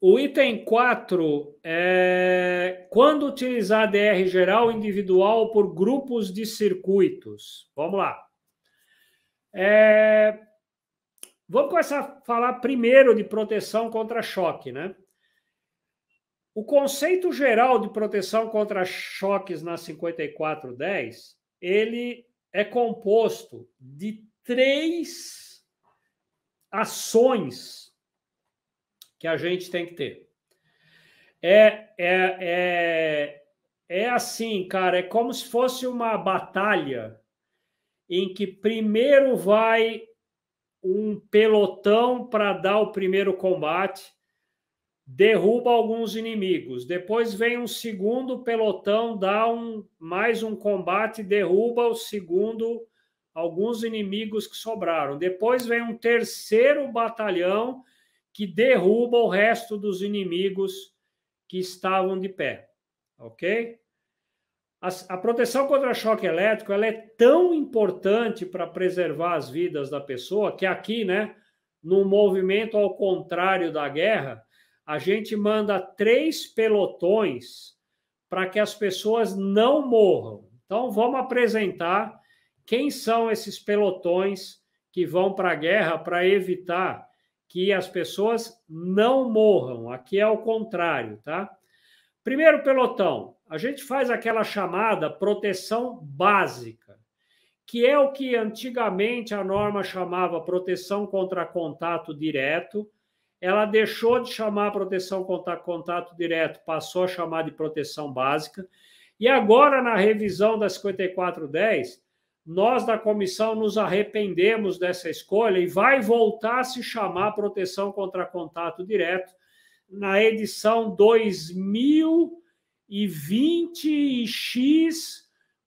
O item 4 é quando utilizar DR geral individual por grupos de circuitos. Vamos lá. Vamos começar a falar primeiro de proteção contra choque, né? O conceito geral de proteção contra choques na 5410, ele é composto de 3 ações que a gente tem que ter. É assim, cara, é como se fosse uma batalha em que primeiro vai um pelotão para dar o primeiro combate, derruba alguns inimigos. Depois vem um segundo pelotão, dá mais um combate, derruba o segundo, alguns inimigos que sobraram. Depois vem um terceiro batalhão que derruba o resto dos inimigos que estavam de pé. Ok? A proteção contra choque elétrico ela é tão importante para preservar as vidas da pessoa que aqui, né, no movimento ao contrário da guerra, a gente manda 3 pelotões para que as pessoas não morram. Então, vamos apresentar quem são esses pelotões que vão para a guerra para evitar que as pessoas não morram. Aqui é o contrário, tá? Primeiro pelotão, a gente faz aquela chamada proteção básica, que é o que antigamente a norma chamava proteção contra contato direto. Ela deixou de chamar proteção contra contato direto, passou a chamar de proteção básica. E agora, na revisão da 5410, nós da comissão nos arrependemos dessa escolha e vai voltar a se chamar proteção contra contato direto na edição 2020X,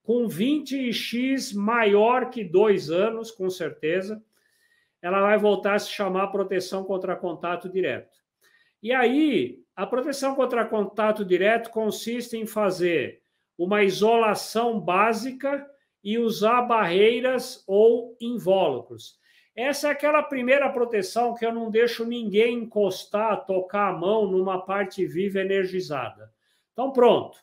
com 20X maior que 2 anos, com certeza, ela vai voltar a se chamar proteção contra contato direto. E aí, a proteção contra contato direto consiste em fazer uma isolação básica e usar barreiras ou invólucros. Essa é aquela primeira proteção que eu não deixo ninguém encostar, tocar a mão numa parte viva energizada. Então, pronto.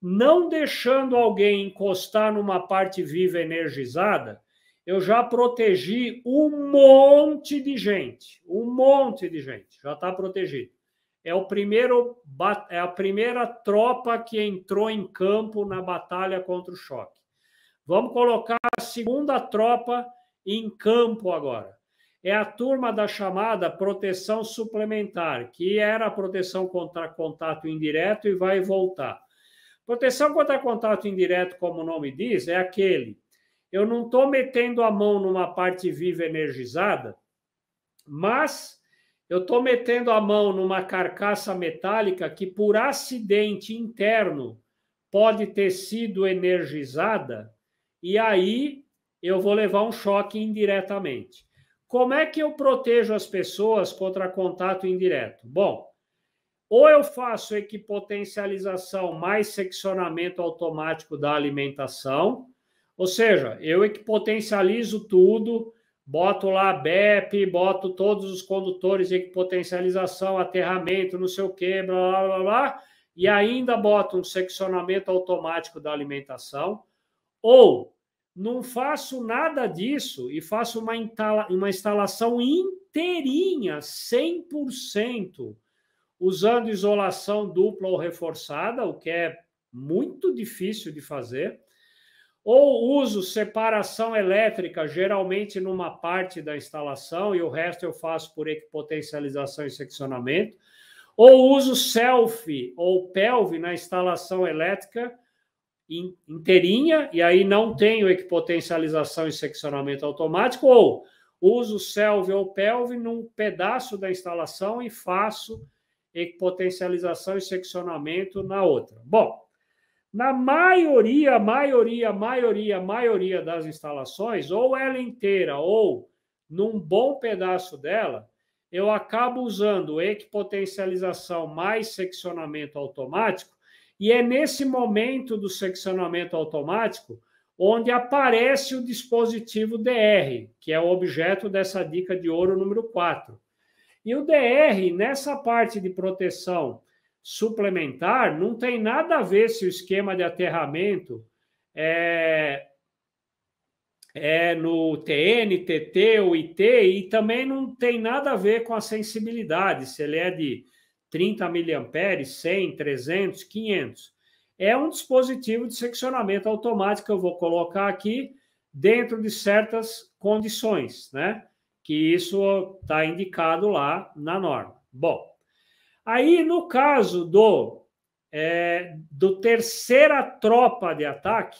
Não deixando alguém encostar numa parte viva energizada, eu já protegi um monte de gente. Um monte de gente já está protegido. É a primeira tropa que entrou em campo na batalha contra o choque. Vamos colocar a segunda tropa em campo agora. É a turma da chamada proteção suplementar, que era a proteção contra contato indireto e vai voltar. Proteção contra contato indireto, como o nome diz, é aquele. Eu não estou metendo a mão numa parte viva energizada, mas eu estou metendo a mão numa carcaça metálica que, por acidente interno, pode ter sido energizada, e aí eu vou levar um choque indiretamente. Como é que eu protejo as pessoas contra contato indireto? Bom, ou eu faço equipotencialização mais seccionamento automático da alimentação, ou seja, eu equipotencializo tudo, boto lá BEP, boto todos os condutores de equipotencialização, aterramento, não sei o quê, blá, blá, blá, blá, e ainda boto um seccionamento automático da alimentação, ou não faço nada disso e faço uma instalação inteirinha, 100%, usando isolação dupla ou reforçada, o que é muito difícil de fazer, ou uso separação elétrica, geralmente numa parte da instalação, e o resto eu faço por equipotencialização e seccionamento, ou uso self ou pelve na instalação elétrica inteirinha, e aí não tenho equipotencialização e seccionamento automático, ou uso self ou pelve num pedaço da instalação e faço equipotencialização e seccionamento na outra. Bom, na maioria das instalações, ou ela inteira, ou num bom pedaço dela, eu acabo usando equipotencialização mais seccionamento automático, e é nesse momento do seccionamento automático onde aparece o dispositivo DR, que é o objeto dessa dica de ouro número 4. E o DR, nessa parte de proteção suplementar, não tem nada a ver se o esquema de aterramento é no TN, TT ou IT, e também não tem nada a ver com a sensibilidade, se ele é de 30 mA, 100, 300, 500. É um dispositivo de seccionamento automático que eu vou colocar aqui dentro de certas condições, né? Que isso está indicado lá na norma. Bom, aí no caso do terceira tropa de ataque,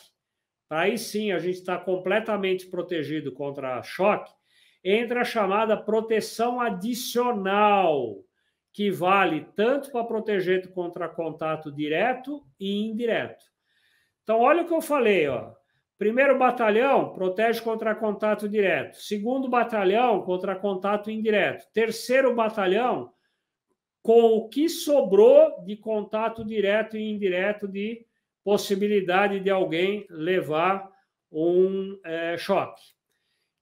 aí sim a gente está completamente protegido contra choque, entra a chamada proteção adicional, que vale tanto para proteger contra contato direto e indireto. Então, olha o que eu falei, ó. Primeiro batalhão protege contra contato direto. Segundo batalhão contra contato indireto. Terceiro batalhão com o que sobrou de contato direto e indireto de possibilidade de alguém levar um choque.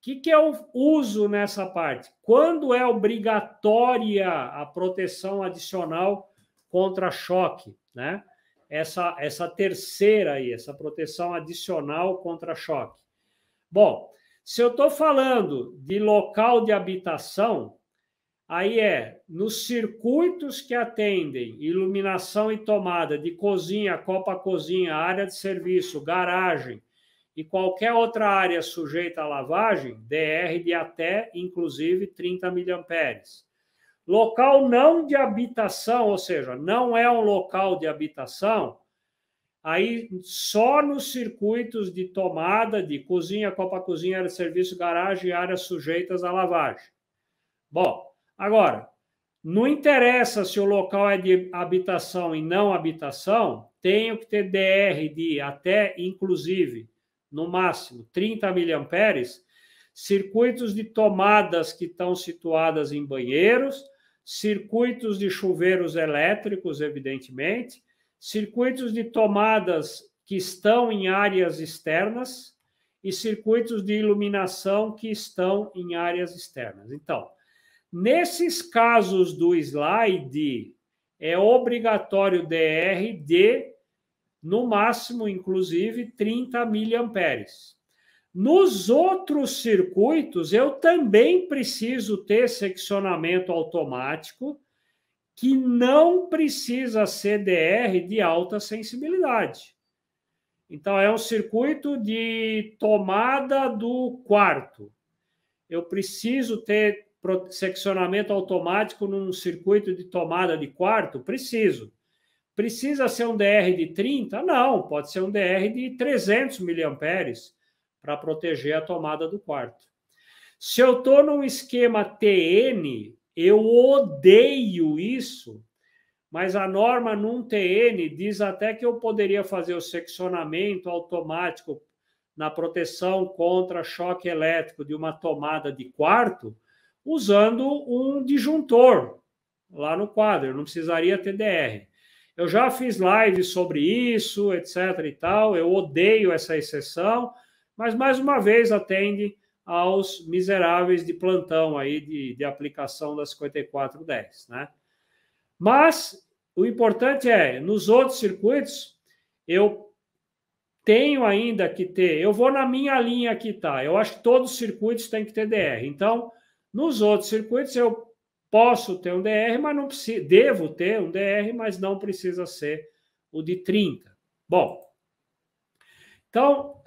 O que eu uso nessa parte? Quando é obrigatória a proteção adicional contra choque, né? Essa terceira aí, essa proteção adicional contra choque. Bom, se eu estou falando de local de habitação, aí nos circuitos que atendem iluminação e tomada de cozinha, copa-cozinha, área de serviço, garagem e qualquer outra área sujeita à lavagem, DR de até, inclusive, 30 mA. Local não de habitação, ou seja, não é um local de habitação, aí só nos circuitos de tomada de cozinha, copa-cozinha, área de serviço, garagem e áreas sujeitas à lavagem. Bom, agora, não interessa se o local é de habitação e não habitação, tenho que ter DR de até, inclusive, no máximo, 30 mA, circuitos de tomadas que estão situadas em banheiros, circuitos de chuveiros elétricos, evidentemente, circuitos de tomadas que estão em áreas externas e circuitos de iluminação que estão em áreas externas. Então, nesses casos do slide, é obrigatório DR de, no máximo, inclusive, 30 mA. Nos outros circuitos, eu também preciso ter seccionamento automático, que não precisa ser DR de alta sensibilidade. Então, é um circuito de tomada do quarto. Eu preciso ter seccionamento automático num circuito de tomada de quarto? Preciso. Precisa ser um DR de 30? Não, pode ser um DR de 300 mA para proteger a tomada do quarto. Se eu estou num esquema TN, eu odeio isso, mas a norma num TN diz até que eu poderia fazer o seccionamento automático na proteção contra choque elétrico de uma tomada de quarto, usando um disjuntor lá no quadro, eu não precisaria ter DR. Eu já fiz live sobre isso, etc. e tal, eu odeio essa exceção, mas mais uma vez atende aos miseráveis de plantão aí de aplicação da 5410, né? Mas o importante nos outros circuitos, eu tenho ainda que ter, eu vou na minha linha aqui, tá? Eu acho que todos os circuitos têm que ter DR. Então, nos outros circuitos eu posso ter um DR, mas não preciso, devo ter um DR, mas não precisa ser o de 30. Bom, então,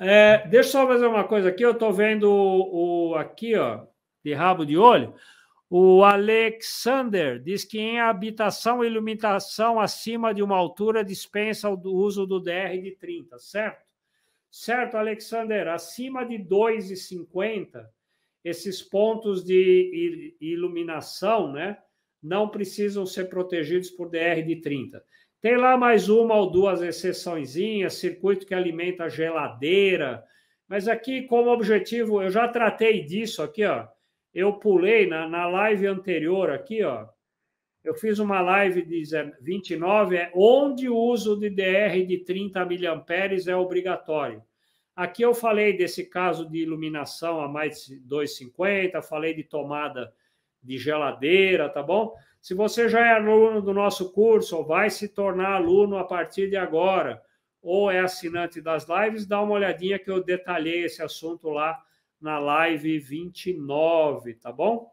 deixa eu só fazer uma coisa aqui, eu estou vendo aqui, ó, de rabo de olho, o Alexander diz que em habitação e iluminação acima de uma altura dispensa o uso do DR de 30, certo? Certo, Alexander, acima de 2,50, esses pontos de iluminação, né, não precisam ser protegidos por DR de 30. Tem lá mais uma ou duas exceçõezinhas, circuito que alimenta a geladeira, mas aqui, como objetivo, eu já tratei disso aqui, ó. Eu pulei na live anterior aqui, ó. Eu fiz uma live de 29, onde o uso de DR de 30 mA é obrigatório. Aqui eu falei desse caso de iluminação a mais de 2,50, falei de tomada de geladeira, tá bom? Se você já é aluno do nosso curso ou vai se tornar aluno a partir de agora, ou é assinante das lives, dá uma olhadinha que eu detalhei esse assunto lá na live 29, tá bom?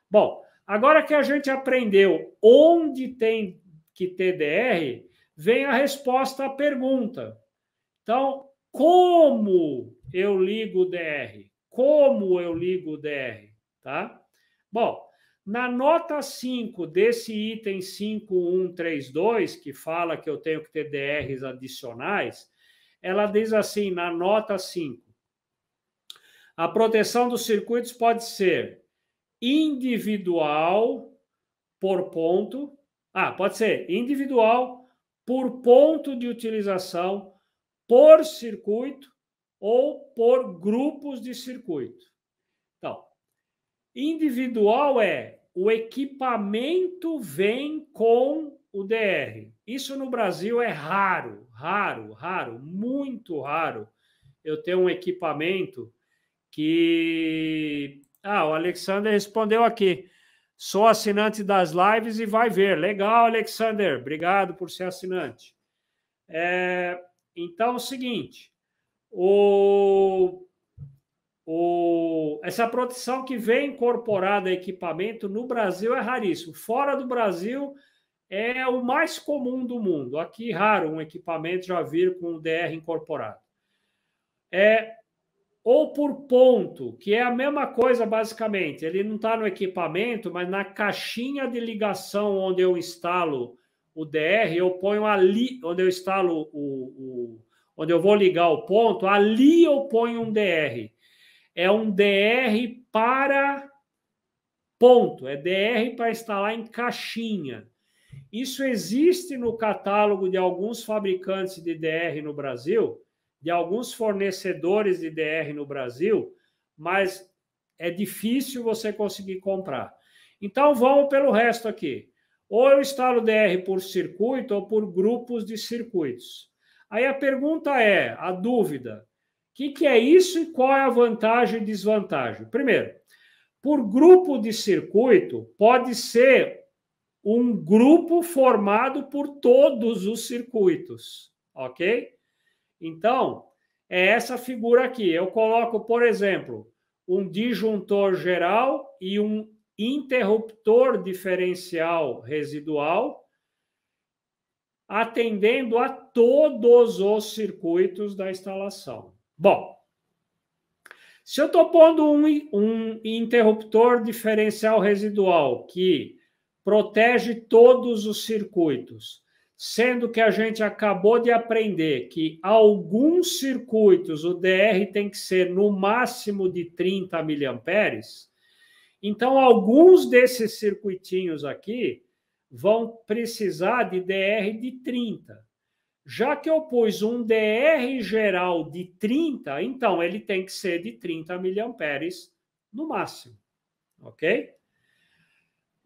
Bom, agora que a gente aprendeu onde tem que ter DR, vem a resposta à pergunta. Então, como eu ligo o DR? Como eu ligo o DR? Tá? Bom, na nota 5 desse item 5132, que fala que eu tenho que ter DRs adicionais, ela diz assim, na nota 5, a proteção dos circuitos pode ser individual por ponto, pode ser individual por ponto de utilização, por circuito ou por grupos de circuito. Então, individual é o equipamento vem com o DR. Isso no Brasil é raro, muito raro. Eu tenho um equipamento que... o Alexander respondeu aqui. Sou assinante das lives e vai ver. Legal, Alexander. Obrigado por ser assinante. Então, é o seguinte. Essa proteção que vem incorporada a equipamento no Brasil é raríssimo. Fora do Brasil, é o mais comum do mundo. Aqui, raro um equipamento já vir com o DR incorporado. Ou por ponto, que é a mesma coisa, basicamente. Ele não está no equipamento, mas na caixinha de ligação onde eu instalo o DR, eu ponho ali, onde eu instalo onde eu vou ligar o ponto, ali eu ponho um DR. É um DR para ponto, é DR para instalar em caixinha. Isso existe no catálogo de alguns fabricantes de DR no Brasil, de alguns fornecedores de DR no Brasil, mas é difícil você conseguir comprar. Então, vamos pelo resto aqui. Ou eu instalo DR por circuito ou por grupos de circuitos. Aí a pergunta a dúvida, o que é isso e qual é a vantagem e desvantagem? Primeiro, por grupo de circuito, pode ser um grupo formado por todos os circuitos, ok? Então, é essa figura aqui. Eu coloco, por exemplo, um disjuntor geral e um interruptor diferencial residual, atendendo a todos os circuitos da instalação. Bom, se eu estou pondo um interruptor diferencial residual que protege todos os circuitos, sendo que a gente acabou de aprender que alguns circuitos o DR tem que ser no máximo de 30 miliamperes, então alguns desses circuitinhos aqui vão precisar de DR de 30. Já que eu pus um DR geral de 30, então ele tem que ser de 30 miliamperes no máximo, ok?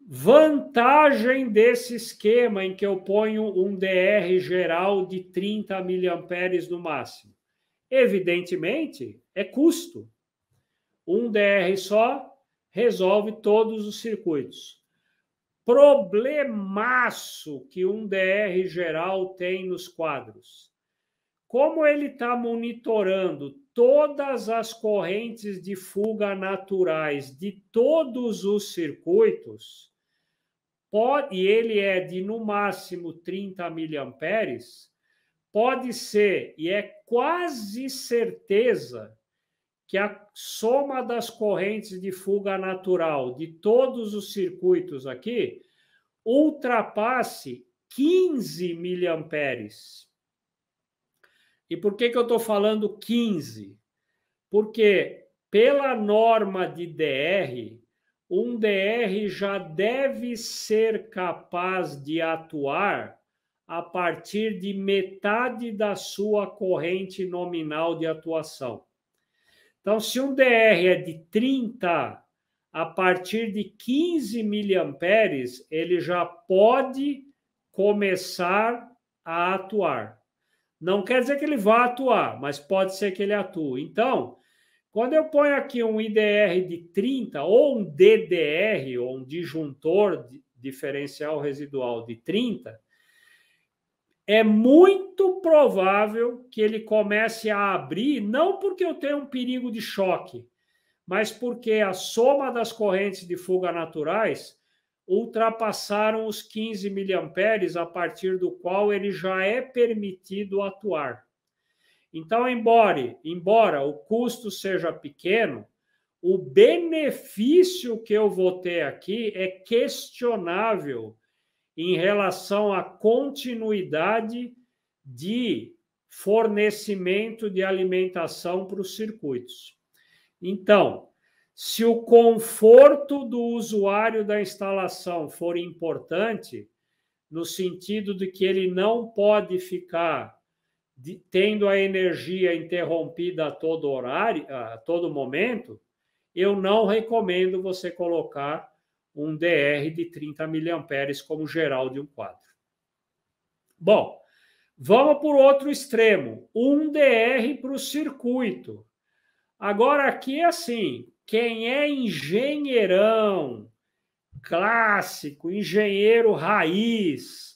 Vantagem desse esquema em que eu ponho um DR geral de 30 miliamperes no máximo? Evidentemente, é custo. Um DR só resolve todos os circuitos. Problemaço que um DR geral tem nos quadros. Como ele está monitorando todas as correntes de fuga naturais de todos os circuitos, e ele é de no máximo 30 miliamperes, pode ser, e é quase certeza, que a soma das correntes de fuga natural de todos os circuitos aqui ultrapasse 15 miliamperes. E por que eu estou falando 15? Porque pela norma de DR, um DR já deve ser capaz de atuar a partir de metade da sua corrente nominal de atuação. Então, se um DR é de 30, a partir de 15 miliamperes, ele já pode começar a atuar. Não quer dizer que ele vá atuar, mas pode ser que ele atue. Então, Quando eu ponho aqui um IDR de 30 ou um DDR, ou um disjuntor diferencial residual de 30, é muito provável que ele comece a abrir, não porque eu tenho um perigo de choque, mas porque a soma das correntes de fuga naturais ultrapassaram os 15 miliamperes, a partir do qual ele já é permitido atuar. Então, embora o custo seja pequeno, o benefício que eu vou ter aqui é questionável em relação à continuidade de fornecimento de alimentação para os circuitos. Então, se o conforto do usuário da instalação for importante, no sentido de que ele não pode ficar tendo a energia interrompida a todo horário, a todo momento, eu não recomendo você colocar um DR de 30 miliamperes como geral de um quadro. Bom, vamos para o outro extremo, um DR para o circuito. Agora aqui é assim, quem é engenheirão clássico, engenheiro raiz,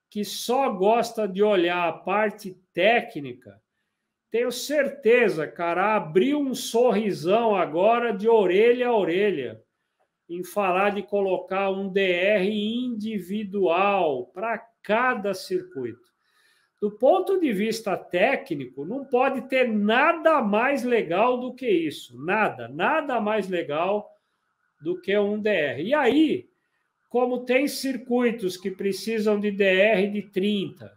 que só gosta de olhar a parte técnica, tenho certeza, cara, abriu um sorrisão agora de orelha a orelha em falar de colocar um DR individual para cada circuito. Do ponto de vista técnico, não pode ter nada mais legal do que isso. Nada mais legal do que um DR. E aí, como tem circuitos que precisam de DR de 30,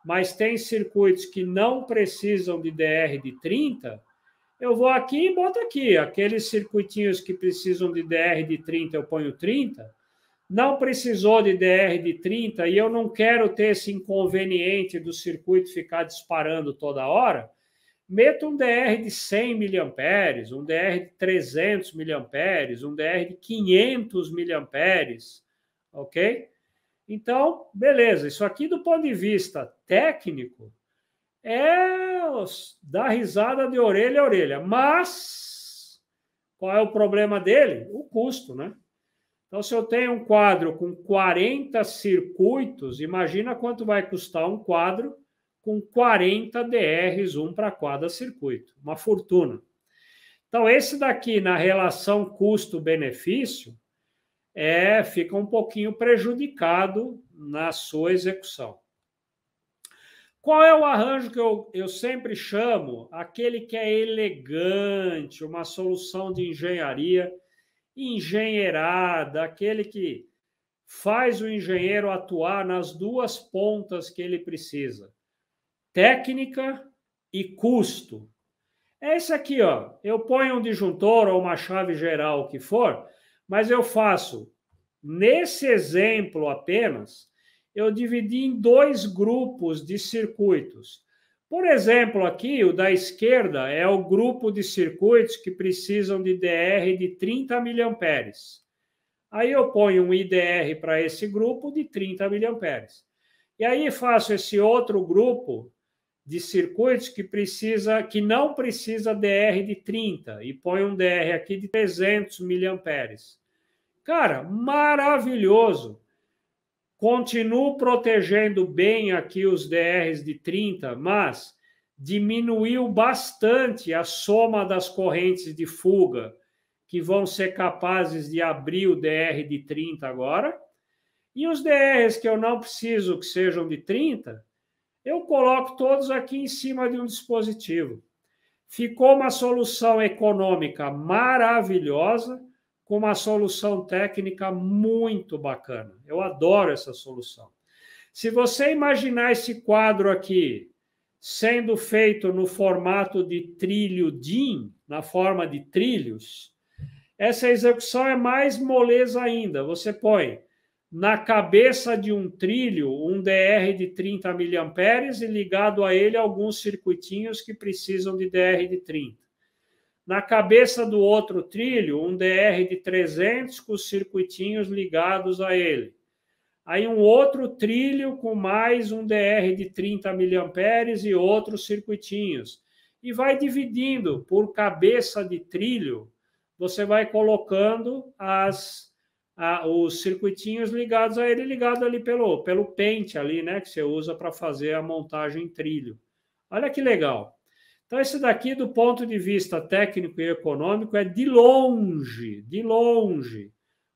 mas tem circuitos que não precisam de DR de 30, eu vou aqui e boto aqui. Aqueles circuitinhos que precisam de DR de 30, eu ponho 30. Não precisou de DR de 30 e eu não quero ter esse inconveniente do circuito ficar disparando toda hora, meto um DR de 100 miliamperes, um DR de 300 miliamperes, um DR de 500 miliamperes, ok? Então, beleza. Isso aqui, do ponto de vista técnico, é dar risada de orelha a orelha. Mas, qual é o problema dele? O custo, né? Então, se eu tenho um quadro com 40 circuitos, imagina quanto vai custar um quadro com 40 DRs, um para cada circuito. Uma fortuna. Então, esse daqui, na relação custo-benefício, fica um pouquinho prejudicado na sua execução. Qual é o arranjo que eu sempre chamo? Aquele que é elegante, uma solução de engenharia engenheirada, aquele que faz o engenheiro atuar nas duas pontas que ele precisa, técnica e custo. É isso aqui, ó. Eu ponho um disjuntor ou uma chave geral, o que for, mas eu faço, nesse exemplo apenas, eu dividi em dois grupos de circuitos. Por exemplo, aqui, o da esquerda é o grupo de circuitos que precisam de DR de 30 miliamperes. Aí eu ponho um IDR para esse grupo de 30 miliamperes. E aí faço esse outro grupo de circuitos que não precisa DR de 30 e ponho um DR aqui de 300 miliamperes. Cara, maravilhoso! Continuo protegendo bem aqui os DRs de 30, mas diminuiu bastante a soma das correntes de fuga que vão ser capazes de abrir o DR de 30 agora. E os DRs que eu não preciso que sejam de 30, eu coloco todos aqui em cima de um dispositivo. Ficou uma solução econômica maravilhosa, com uma solução técnica muito bacana. Eu adoro essa solução. Se você imaginar esse quadro aqui sendo feito no formato de trilho DIN, na forma de trilhos, essa execução é mais moleza ainda. Você põe na cabeça de um trilho um DR de 30 miliamperes e ligado a ele alguns circuitinhos que precisam de DR de 30. Na cabeça do outro trilho, um DR de 300 com os circuitinhos ligados a ele. Aí um outro trilho com mais um DR de 30 miliamperes e outros circuitinhos. e vai dividindo por cabeça de trilho. Você vai colocando os circuitinhos ligados a ele, ligado ali pelo pente ali, né, que você usa para fazer a montagem em trilho. Olha que legal. Então, esse daqui, do ponto de vista técnico e econômico, é de longe,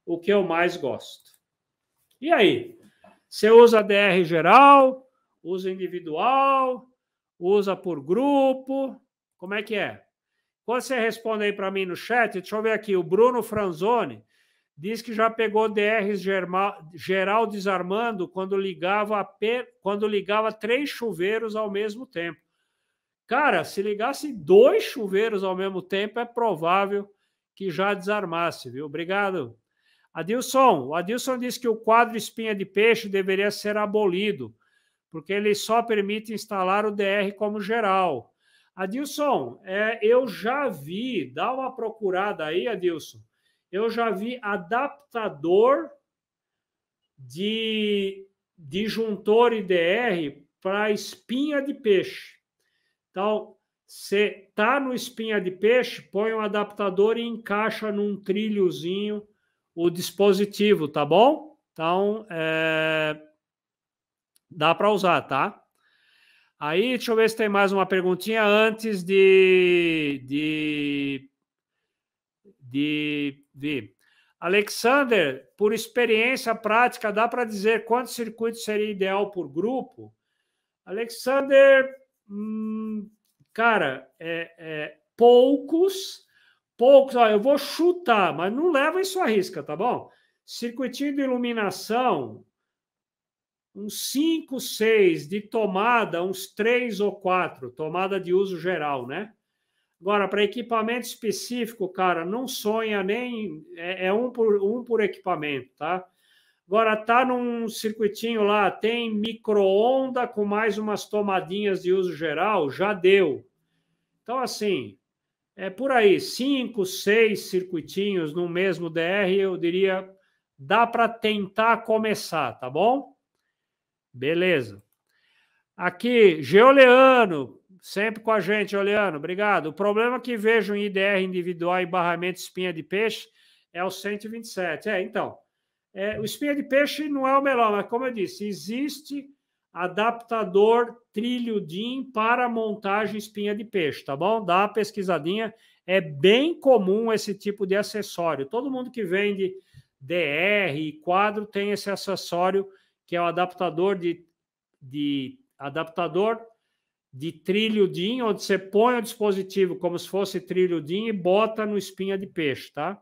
o que eu mais gosto. E aí? Você usa DR geral, usa individual, usa por grupo? Como é que é? Quando você responde aí para mim no chat, deixa eu ver aqui, o Bruno Franzoni diz que já pegou DR geral desarmando quando ligava 3 chuveiros ao mesmo tempo. Cara, se ligasse 2 chuveiros ao mesmo tempo, é provável que já desarmasse, viu? Obrigado. Adilson, o Adilson disse que o quadro espinha de peixe deveria ser abolido, porque ele só permite instalar o DR como geral. Adilson, eu já vi, dá uma procurada aí, Adilson, eu já vi adaptador de disjuntor IDR para espinha de peixe. Então, você está no espinha de peixe, põe um adaptador e encaixa num trilhozinho o dispositivo, tá bom? Então, dá para usar, tá? Aí, deixa eu ver se tem mais uma perguntinha antes de vir. Alexander, por experiência prática, dá para dizer quantos circuitos seria ideal por grupo? Alexander, cara, poucos, ó, eu vou chutar, mas não leva isso à risca, tá bom? Circuitinho de iluminação, uns 5, 6, de tomada, uns 3 ou 4, tomada de uso geral, né? Agora, para equipamento específico, cara, não sonha nem... um por equipamento, tá? Agora, tá num circuitinho lá, tem micro-onda com mais umas tomadinhas de uso geral, já deu. Então, assim, por aí, 5, 6 circuitinhos no mesmo DR, eu diria, dá para tentar começar, tá bom? Beleza. Aqui, Geoleano, sempre com a gente, Geoleano, obrigado. O problema que vejo em IDR individual e barramento espinha de peixe é o 127. Então, o espinha de peixe não é o melhor, mas como eu disse, existe adaptador trilho DIN para montagem espinha de peixe, tá bom? Dá uma pesquisadinha, é bem comum esse tipo de acessório. Todo mundo que vende DR e quadro tem esse acessório, que é o adaptador de trilho DIN, onde você põe o dispositivo como se fosse trilho DIN e bota no espinha de peixe, tá?